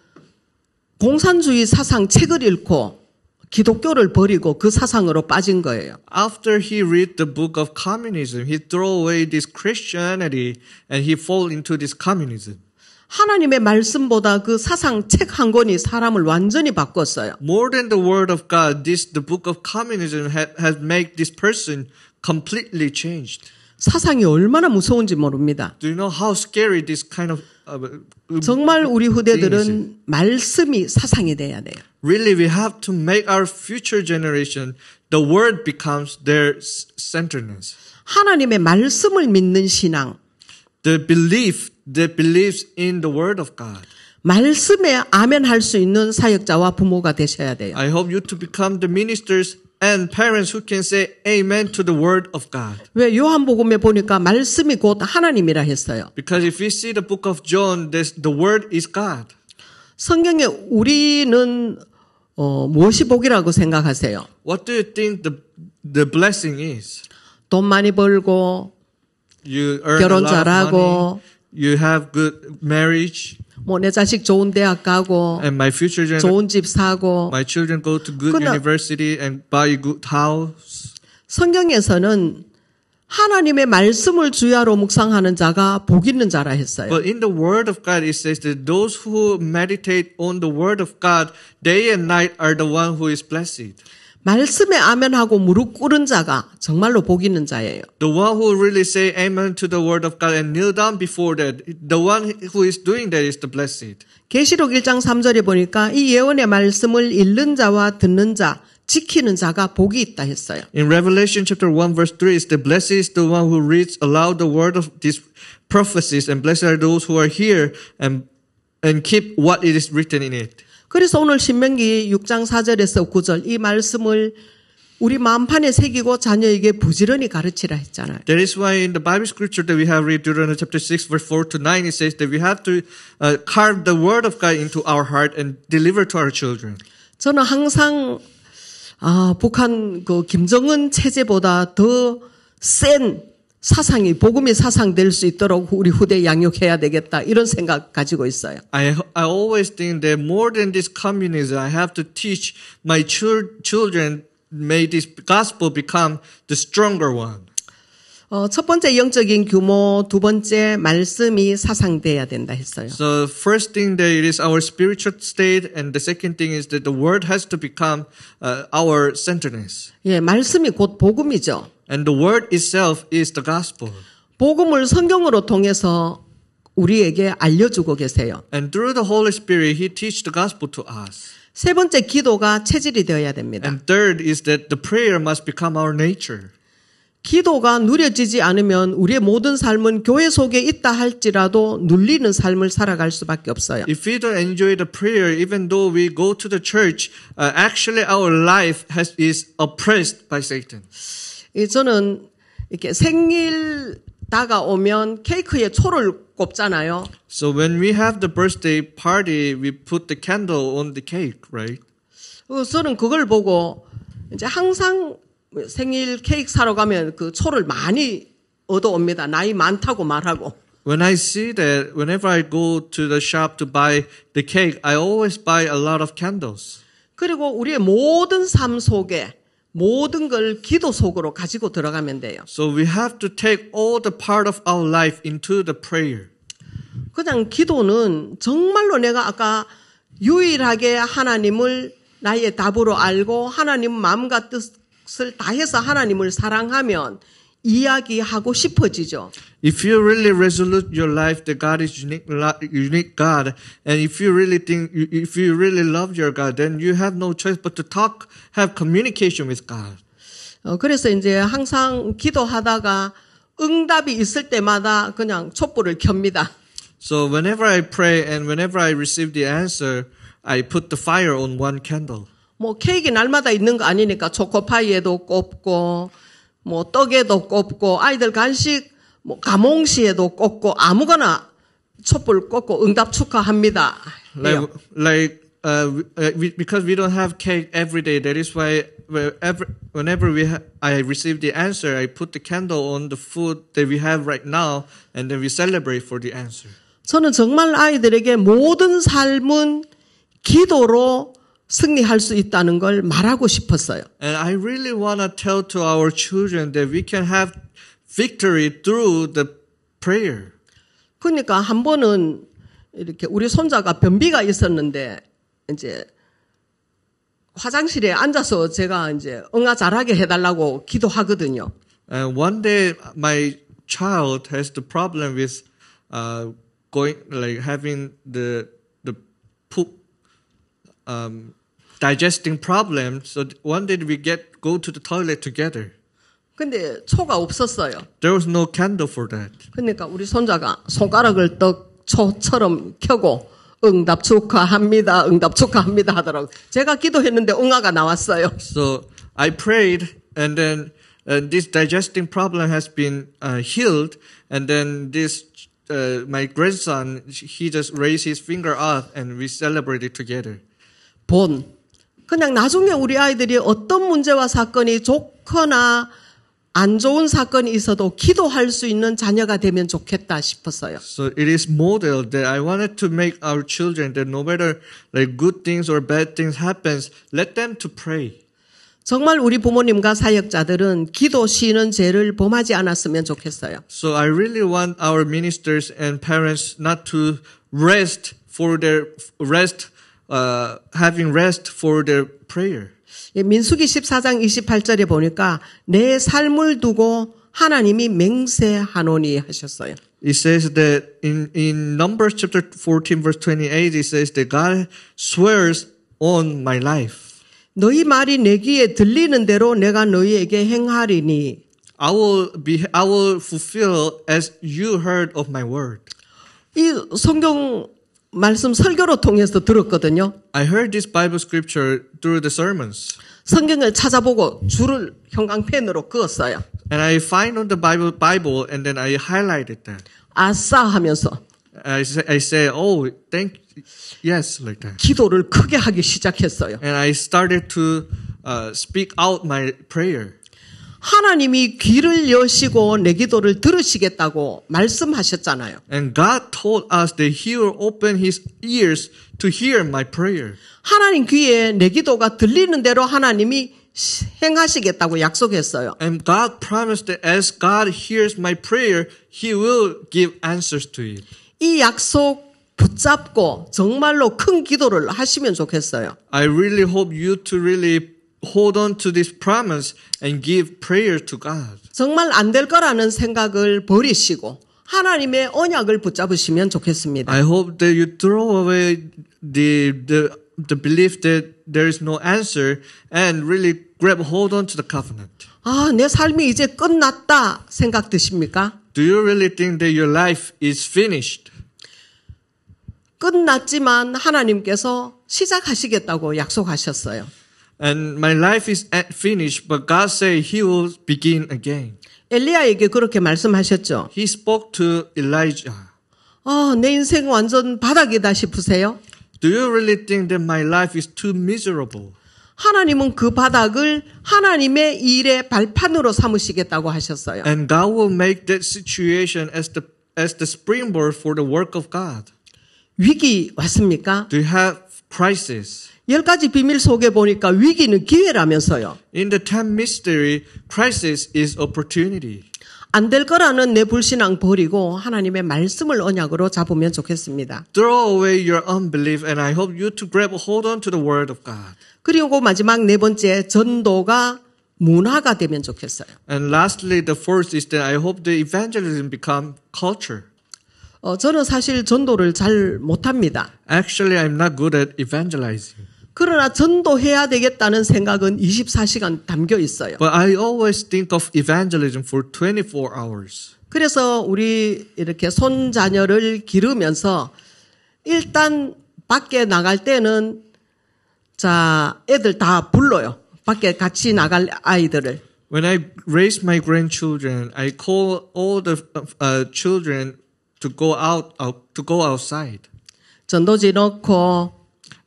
공산주의 사상 책을 읽고 기독교를 버리고 그 사상으로 빠진 거예요. After he read the book of communism, he threw away this Christianity and he fall into this communism. 하나님의 말씀보다 그 사상 책 한 권이 사람을 완전히 바꿨어요. More than the word of God, the book of communism has made this person completely changed. 사상이 얼마나 무서운지 모릅니다. Do you know how scary this kind of 정말 우리 후대들은 말씀이 사상이 돼야 돼요. Really, we have to make our future generation, the word becomes their centerness. 하나님의 말씀을 믿는 신앙. The belief that believes in the word of God. 말씀에 아멘 할 수 있는 사역자와 부모가 되셔야 돼요. I hope you to become the ministers and parents who can say amen to the word of God. 왜 요한복음에 보니까 말씀이 곧 하나님이라 했어요. Because if we see the book of John, the word is God. 성경에 우리는 무엇이 복이라고 생각하세요? What do you think the blessing is? 돈 많이 벌고 You earn a 결혼 lot of 잘하고 money. You have good marriage. 뭐 내 자식 좋은 대학 가고 And my future 좋은 집 사고 my children go to good 그러나 university and buy a good house. 성경에서는 하나님의 말씀을 주야로 묵상하는 자가 복 있는 자라 했어요. But in the word of God, it says that those who meditate on the word of God day and night are the one who is blessed. 말씀에 아멘하고 무릎 꿇은 자가 정말로 복 있는 자예요. The one who really say amen to the word of God and kneel down before that, the one who is doing that is the blessed. 계시록 1장 3절에 보니까 이 예언의 말씀을 읽는 자와 듣는 자, 지키는 자가 복이 있다 했어요. In Revelation chapter 1 verse 3 is the blessed is the one who reads aloud the word of these prophecies, and blessed are those who are here and keep what it is written in it. 그래서 오늘 신명기 6장 4절에서 9절 이 말씀을 우리 마음판에 새기고 자녀에게 부지런히 가르치라 했잖아요. That is why in the Bible scripture that we have read Deuteronomy chapter 6 verse 4 to 9 it says that we have to carve the word of God into our heart and deliver to our children. 저는 항상 북한 그 김정은 체제보다 더 센 사상이 복음이 사상될 수 있도록 우리 후대에 양육해야 되겠다 이런 생각 가지고 있어요. I always think that more than this communism, I have to teach my children, may this gospel become the stronger one. 첫 번째 영적인 규모, 두 번째 말씀이 사상돼야 된다 했어요. So first thing that it is our spiritual state, and the second thing is that the word has to become our centerness. 예, 말씀이 곧 복음이죠. And the word itself is the gospel. 복음을 성경으로 통해서 우리에게 알려주고 계세요. And through the Holy Spirit, He teaches the gospel to us. 세 번째 기도가 체질이 되어야 됩니다. And third is that the prayer must become our nature. 기도가 누려지지 않으면 우리의 모든 삶은 교회 속에 있다 할지라도 눌리는 삶을 살아갈 수밖에 없어요. If we don't enjoy the prayer, even though we go to the church, actually our life is oppressed by Satan. 저는 이렇게 생일 다가오면 케이크에 초를 꼽잖아요. So when we have the birthday party, we put the candle on the cake, right? 저는 그걸 보고 이제 항상 생일 케이크 사러 가면 그 초를 많이 얻어옵니다. 나이 많다고 말하고. When I see that, whenever I go to the shop to buy the cake, I always buy a lot of candles. 그리고 우리의 모든 삶 속에 모든 걸 기도 속으로 가지고 들어가면 돼요. So we have to take all the part of our life into the prayer. 그냥 기도는 정말로 내가 아까 유일하게 하나님을 나의 답으로 알고 하나님 마음과 뜻을 다해서 하나님을 사랑하면 이야기하고 싶어지죠. If you really resolute your life that God is unique God, and if you really love your God, then you have no choice but to talk, have communication with God. 그래서 이제 항상 기도하다가 응답이 있을 때마다 그냥 촛불을 켭니다. So whenever I pray and whenever I receive the answer, I put the fire on one candle. 뭐 케이크 날마다 있는 거 아니니까 초코파이에도 꼽고 뭐 떡에도 꼽고 아이들 간식 뭐 가몽시에도 꼽고 아무거나 촛불 꽂고 응답 축하합니다. Because we don't have cake every day, that is why whenever I receive the answer, I put the candle on the food that we have right now, and then we celebrate for the answer. 저는 정말 아이들에게 모든 삶은 기도로 승리할 수 있다는 걸 말하고 싶었어요. And I really want to tell to our children that we can have victory through the prayer. 그러니까 한 번은 이렇게 우리 손자가 변비가 있었는데 이제 화장실에 앉아서 제가 이제 응아 잘하게 해달라고 기도하거든요. And one day my child has the problem with having the poop digesting problem. So one day we go to the toilet together. 근데 초가 없었어요. There was no candle for that. 그러니까 우리 손자가 손가락을 떡 초처럼 켜고 응답 축하합니다. 응답 축하합니다 하더라고요. 제가 기도했는데 응아가 나왔어요. So I prayed, and then this digesting problem has been healed, and then this my grandson, he just raised his finger up, and we celebrated together. 본. 그냥 나중에 우리 아이들이 어떤 문제와 사건이 좋거나 안 좋은 사건이 있어도 기도할 수 있는 자녀가 되면 좋겠다 싶었어요. So it is model that I wanted to make our children that no matter like good things or bad things happens, let them to pray. 정말 우리 부모님과 사역자들은 기도 쉬는 죄를 범하지 않았으면 좋겠어요. So I really want our ministers and parents not to rest for their rest, having rest for their prayer. 민수기 14장 28절에 보니까 내 삶을 두고 하나님이 맹세하노니 하셨어요. It says that in Numbers chapter 14 verse 28, it says that God swears on my life. 너희 말이 내 귀에 들리는 대로 내가 너희에게 행하리니. I will fulfill as you heard of my word. 이 성경 말씀 설교로 통해서 들었거든요. I heard this Bible scripture through the sermons. 성경을 찾아보고 줄을 형광펜으로 그었어요. And I find on the Bible and then I highlighted that. 아싸 하면서 I say, oh, yes, like that. 기도를 크게 하기 시작했어요. And I started to speak out my prayer. 하나님이 귀를 여시고 내 기도를 들으시겠다고 말씀하셨잖아요. And God told us that He will open His ears to hear my prayer. 하나님 귀에 내 기도가 들리는 대로 하나님이 행하시겠다고 약속했어요. And God promised that as God hears my prayer, He will give answers to it. 이 약속 붙잡고 정말로 큰 기도를 하시면 좋겠어요. I really hope you to really hold on to this promise and give prayer to God. 정말 안 될 거라는 생각을 버리시고 하나님의 언약을 붙잡으시면 좋겠습니다. I hope that you throw away the belief that there is no answer and really hold on to the covenant. 아, 내 삶이 이제 끝났다 생각 드십니까? Do you really think that your life is finished? 끝났지만 하나님께서 시작하시겠다고 약속하셨어요. And my life is finished, but God said He will begin again. 엘리야에게 그렇게 말씀하셨죠. He spoke to Elijah. 아, 내 인생 완전 바닥이다 싶으세요? Do you really think that my life is too miserable? 하나님은 그 바닥을 하나님의 일의 발판으로 삼으시겠다고 하셨어요. And God will make that situation as the springboard for the work of God. 위기 왔습니까? Do you have crisis? 10가지 비밀 속에 보니까 위기는 기회라면서요. In the 10 mystery, crisis is opportunity. 안 될 거라는 내 불신앙 버리고 하나님의 말씀을 언약으로 잡으면 좋겠습니다. Throw away your unbelief, and I hope you to grab hold on to the word of God. 그리고 마지막 네 번째, 전도가 문화가 되면 좋겠어요. And lastly, the fourth is that I hope the evangelism become culture. 저는 사실 전도를 잘 못합니다. Actually, I'm not good at evangelizing. 그러나 전도해야 되겠다는 생각은 24시간 담겨 있어요. But I always think of evangelism for 24 hours. 그래서 우리 이렇게 손자녀를 기르면서 일단 밖에 나갈 때는 애들 다 불러요. 밖에 같이 나갈 아이들을. When I raise my grandchildren, I call all the children to go outside. 전도지 넣고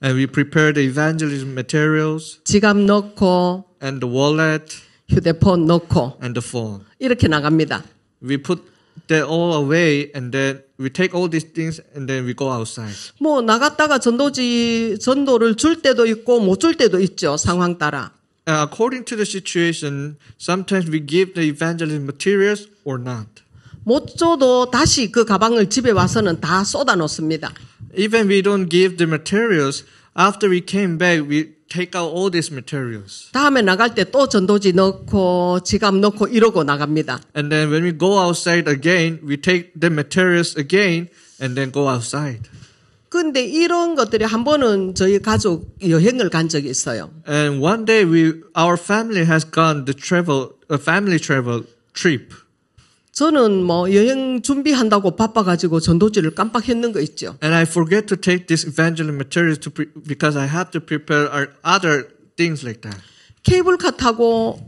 And we prepare the evangelism materials 지갑 넣고 and the wallet 휴대폰 넣고 and the phone. 이렇게 나갑니다. We put that all away and then we take all these things and then we go outside. 뭐 나갔다가 전도를 줄 때도 있고 못 줄 때도 있죠. 상황 따라. According to the situation, sometimes we give the evangelism materials or not. 못 줘도 다시 그 가방을 집에 와서는 다 쏟아 놓습니다. Even we don't give the materials, after we came back, we take out all these materials. 다음에 나갈 때 또 전도지 넣고 지갑 넣고 이러고 나갑니다. And then when we go outside again, we take the materials again and then go outside. 근데 이런 것들이 한 번은 저희 가족 여행을 간 적이 있어요. And one day our family has gone a family travel trip. 저는 뭐 여행 준비한다고 바빠가지고 전도지를 깜빡했는 거 있죠. And I forget to take this evangelism materials because I have to prepare our other things like that. 케이블카 타고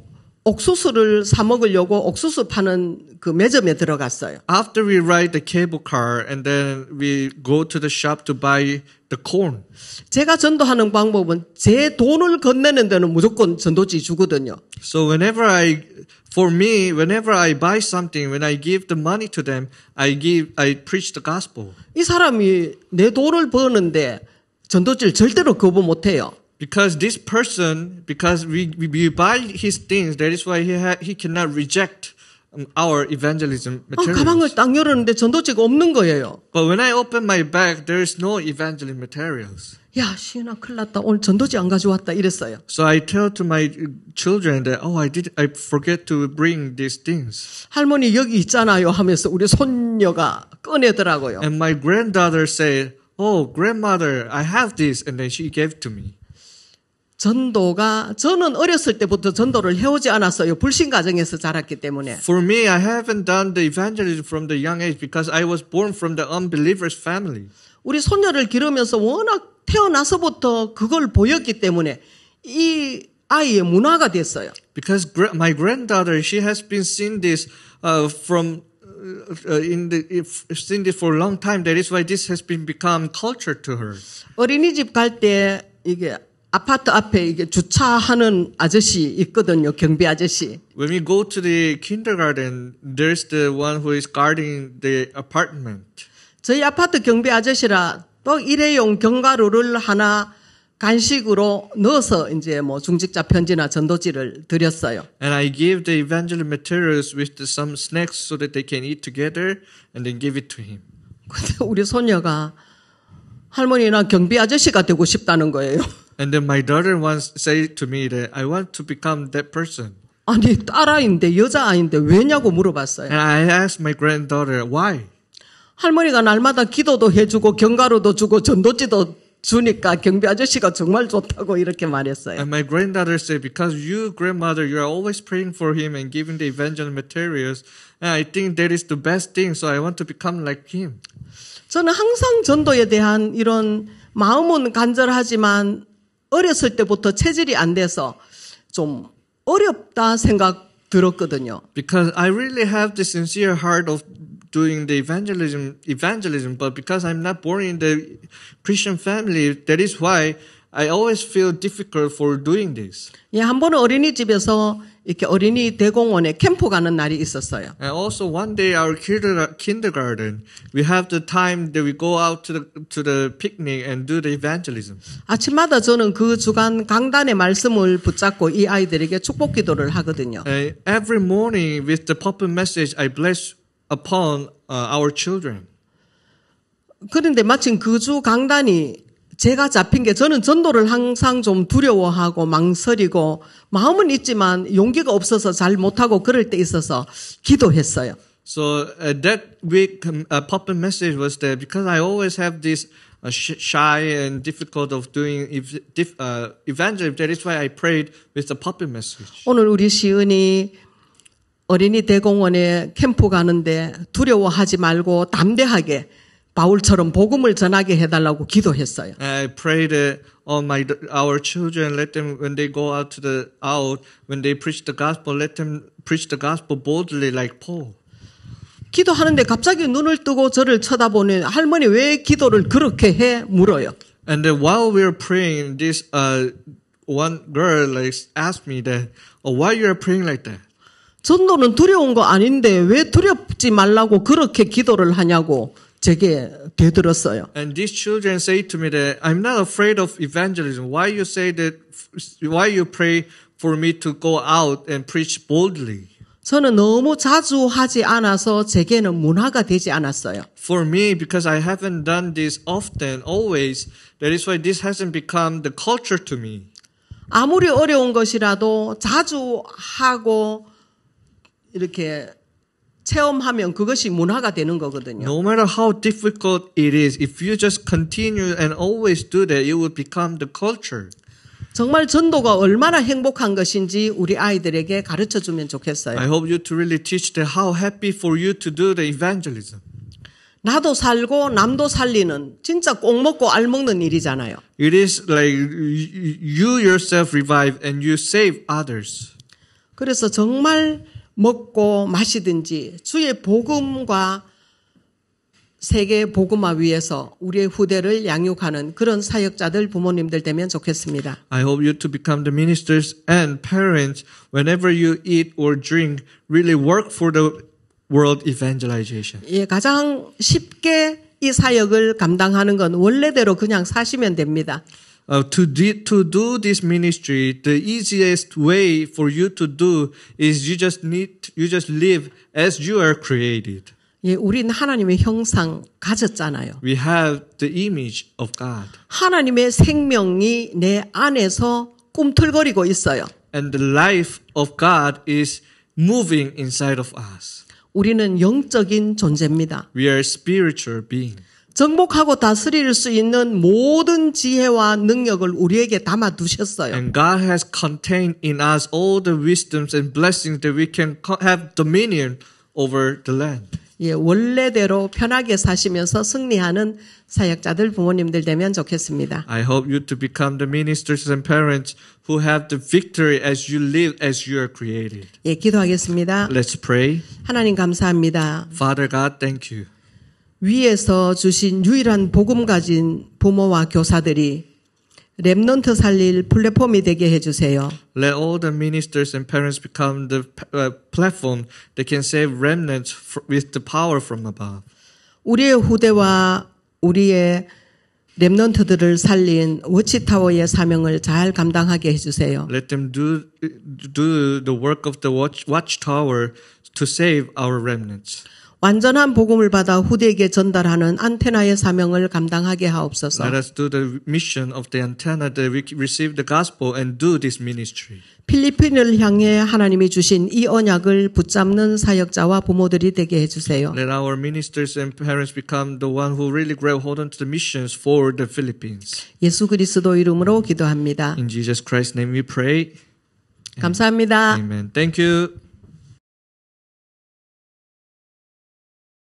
옥수수를 사 먹으려고 옥수수 파는 그 매점에 들어갔어요. After we ride the cable car and then we go to the shop to buy the corn. 제가 전도하는 방법은 제 돈을 건네는 데는 무조건 전도지 주거든요. So whenever I buy something, when I give the money to them, I preach the gospel. 이 사람이 내 돈을 버는데 전도지를 절대로 거부 못해요. Because this person, because we buy his things, that is why he cannot reject our evangelism materials. 가방을 딱 열었는데 전도지가 없는 거예요. But when I open my bag, there is no evangelism materials. 야, 시은아, 큰일 났다. 오늘 전도지 안 가져왔다. 이랬어요. So I tell to my children that, I forget to bring these things. 할머니 여기 있잖아요 하면서 우리 손녀가 꺼내더라고요. And my granddaughter said, oh, grandmother, I have this. And then she gave to me. 전도가 저는 어렸을 때부터 전도를 해오지 않았어요. 불신 가정에서 자랐기 때문에. For me, I haven't done the evangelism from the young age because I was born from the unbelievers family. 우리 손녀를 기르면서 워낙 태어나서부터 그걸 보였기 때문에 이 아이의 문화가 됐어요. Because my granddaughter, she has been seeing this seen this for a long time. That is why this has become culture to her. 어린이집 갈 때 이게 아파트 앞에 이게 주차하는 아저씨 있거든요. 경비 아저씨. When we go to the kindergarten, there's the one who is guarding the apartment. 저희 아파트 경비 아저씨라 또 일회용 견과류를 하나 간식으로 넣어서 이제 뭐 중직자 편지나 전도지를 드렸어요. And I give the evangelical materials with some snacks so that they can eat together and then give it to him. 근데 우리 손녀가 할머니 나 경비 아저씨가 되고 싶다는 거예요. And then my daughter once said to me that I want to become that person. 아니 딸아이인데 여자아이인데 왜냐고 물어봤어요. And I asked my granddaughter why. 할머니가 날마다 기도도 해주고 견과류도 주고 전도지도 주니까 경비 아저씨가 정말 좋다고 이렇게 말했어요. And my granddaughter said, because you, grandmother, you are always praying for him and giving the evangelical materials, and I think that is the best thing, so I want to become like him. 저는 항상 전도에 대한 이런 마음은 간절하지만 어렸을 때부터 체질이 안 돼서 좀 어렵다 생각 들었거든요. Because I really have the sincere heart of doing the evangelism, but because I'm not born in the Christian family, that is why I always feel difficult for doing this. 예, 한 번은 어린이집에서 이렇게 어린이 대공원에 캠프 가는 날이 있었어요. And also one day our kindergarten, we have the time that we go out to the picnic and do the evangelism. 아침마다 저는 그 주간 강단의 말씀을 붙잡고 이 아이들에게 축복 기도를 하거든요. Every morning with the pulpit message, I bless upon our children. 그런데 마침 그 주 강단이 제가 잡힌 게 저는 전도를 항상 좀 두려워하고 망설이고 마음은 있지만 용기가 없어서 잘 못하고 그럴 때 있어서 기도했어요. So that week pulpit message was that because I always have this shy and difficult of doing evangelism, that is why I prayed with the pulpit message. 오늘 우리 시은이 어린이 대공원에 캠프 가는데 두려워하지 말고 담대하게 바울처럼 복음을 전하게 해달라고 기도했어요. I prayed that our children, let them when they go out when they preach the gospel, let them preach the gospel boldly like Paul. 기도하는데 갑자기 눈을 뜨고 저를 쳐다보는 할머니 왜 기도를 그렇게 해 물어요. And then while we were praying, this one girl asked me that, why you are praying like that? 전도는 두려운 거 아닌데 왜 두렵지 말라고 그렇게 기도를 하냐고 제게 되들었어요. And these children say to me that I'm not afraid of evangelism. Why you pray for me to go out and preach boldly? 저는 너무 자주 하지 않아서 제게는 문화가 되지 않았어요. For me, because I haven't done this often, always, that is why this hasn't become the culture to me. 아무리 어려운 것이라도 자주 하고 이렇게 체험하면 그것이 문화가 되는 거거든요. No matter how difficult it is, if you just continue and always do that, it will become the culture. 정말 전도가 얼마나 행복한 것인지 우리 아이들에게 가르쳐 주면 좋겠어요. I hope you to really teach them how happy for you to do the evangelism. 나도 살고 남도 살리는 진짜 꼭 먹고 알 먹는 일이잖아요. It is like you yourself revive and you save others. 그래서 정말 먹고 마시든지 주의 복음과 세계 복음화 위해서 우리의 후대를 양육하는 그런 사역자들 부모님들 되면 좋겠습니다. I hope you to become the ministers and parents whenever you eat or drink really work for the world evangelization. 예, 가장 쉽게 이 사역을 감당하는 건 원래대로 그냥 사시면 됩니다. To do this ministry, the easiest way for you to do is you just live as you are created. 예, 우린 하나님의 형상 가졌잖아요. We have the image of God. 하나님의 생명이 내 안에서 꿈틀거리고 있어요. And the life of God is moving inside of us. 우리는 영적인 존재입니다. We are spiritual beings. 정복하고 다스릴 수 있는 모든 지혜와 능력을 우리에게 담아 두셨어요. And God has contained in us all the wisdoms and blessings that we can have dominion over the land. 예, 원래대로 편하게 사시면서 승리하는 사역자들 부모님들 되면 좋겠습니다. I hope you to become the ministers and parents who have the victory as you live as you are created. 예, 기도하겠습니다. Let's pray. 하나님 감사합니다. Father God, thank you. 위에서 주신 유일한 복음 가진 부모와 교사들이 렘넌트 살릴 플랫폼이 되게 해주세요. Let all the ministers and parents become the platform that can save remnants with the power from above. 우리의 후대와 우리의 렘넌트들을 살린 워치타워의 사명을 잘 감당하게 해주세요. Let them do the work of the watchtower to save our remnants. 완전한 복음을 받아 후대에게 전달하는 안테나의 사명을 감당하게 하옵소서. Let us do the mission of the antenna that we receive the gospel and do this ministry. 필리핀을 향해 하나님이 주신 이 언약을 붙잡는 사역자와 부모들이 되게 해주세요. Let our ministers and parents become the one who really grab hold onto the missions for the Philippines. 예수 그리스도 이름으로 기도합니다. In Jesus Christ's name we pray. 감사합니다. Amen. Thank you.